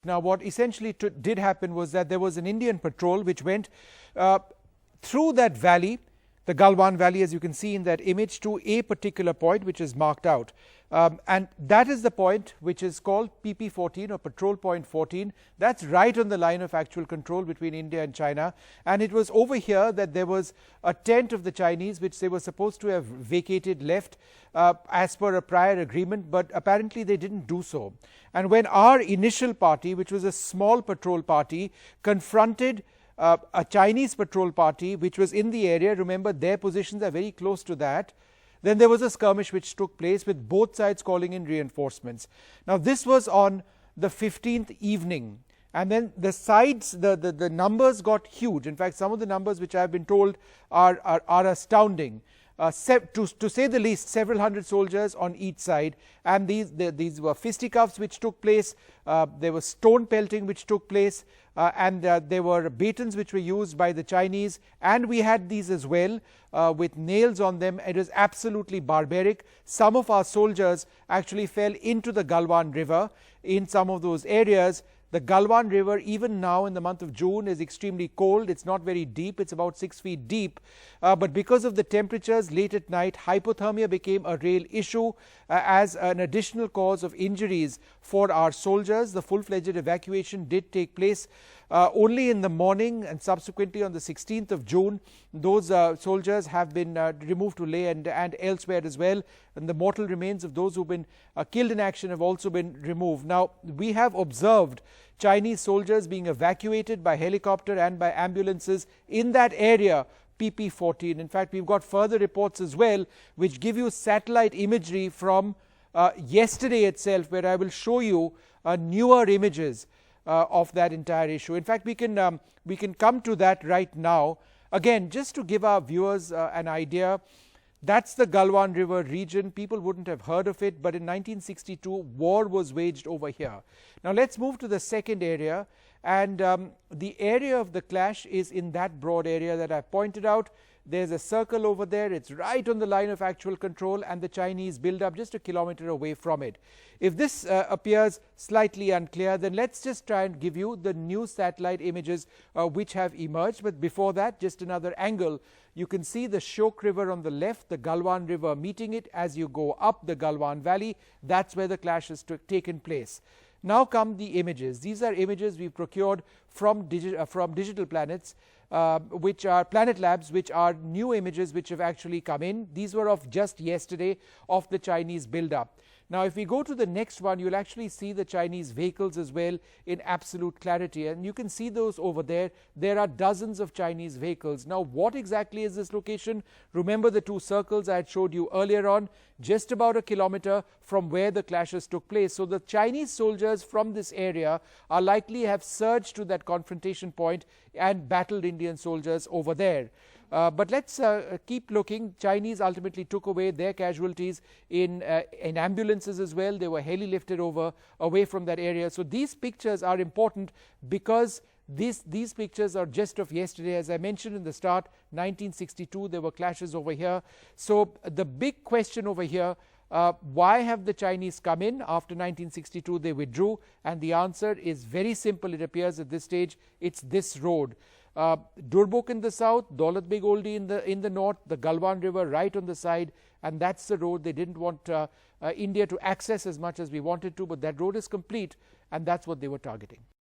Now, what essentially did happen was that there was an Indian patrol which went through that valley, the Galwan Valley, as you can see in that image, to a particular point which is marked out. And that is the point which is called PP14 or Patrol Point 14. That's right on the line of actual control between India and China. And it was over here that there was a tent of the Chinese which they were supposed to have vacated, left as per a prior agreement, but apparently they didn't do so. And when our initial party, which was a small patrol party, confronted a Chinese patrol party which was in the area, remember their positions are very close to that, then there was a skirmish which took place with both sides calling in reinforcements. Now, this was on the 15th evening, and then the sides, the numbers got huge. In fact, some of the numbers which I have been told are astounding. To say the least, several hundred soldiers on each side, and these were fisticuffs which took place, there was stone pelting which took place, and there were batons which were used by the Chinese, and we had these as well with nails on them. It was absolutely barbaric. Some of our soldiers actually fell into the Galwan River in some of those areas. The Galwan River, even now in the month of June, is extremely cold. It's not very deep. It's about 6 feet deep. But because of the temperatures late at night, hypothermia became a real issue as an additional cause of injuries for our soldiers. The full-fledged evacuation did take place only in the morning, and subsequently on the 16th of June, those soldiers have been removed to Leh and elsewhere as well. And the mortal remains of those who've been killed in action have also been removed. Now, we have observed Chinese soldiers being evacuated by helicopter and by ambulances in that area, PP14. In fact, we've got further reports as well which give you satellite imagery from yesterday itself, where I will show you newer images of that entire issue. In fact, we can come to that right now. Again, just to give our viewers an idea, that's the Galwan River region. People wouldn't have heard of it, but in 1962, war was waged over here. Now, let's move to the second area, and the area of the clash is in that broad area that I pointed out. There's a circle over there. It's right on the line of actual control, and the Chinese build up just a kilometer away from it. If this appears slightly unclear, then let's just try and give you the new satellite images which have emerged. But before that, just another angle. You can see the Shok River on the left, the Galwan River meeting it as you go up the Galwan Valley. That's where the clash has taken place. Now come the images. These are images we've procured from Digital Planets, which are Planet Labs, which are new images which have actually come in. These were of just yesterday of the Chinese build-up. Now, if we go to the next one, you'll actually see the Chinese vehicles as well in absolute clarity, and you can see those over there. There are dozens of Chinese vehicles. Now, what exactly is this location? Remember the two circles I had showed you earlier on, just about a kilometer from where the clashes took place. So the Chinese soldiers from this area are likely have surged to that confrontation point and battled Indian soldiers over there. But let's keep looking. Chinese ultimately took away their casualties in ambulances as well. They were heli-lifted away from that area. So these pictures are important because these pictures are just of yesterday. As I mentioned in the start, 1962, there were clashes over here. So the big question over here, why have the Chinese come in? After 1962, they withdrew, and the answer is very simple. It appears at this stage, it's this road. Durbuk in the south, Daulat Beg Oldi in the north, the Galwan River right on the side, and that's the road they didn't want India to access as much as we wanted to, but that road is complete, and that's what they were targeting.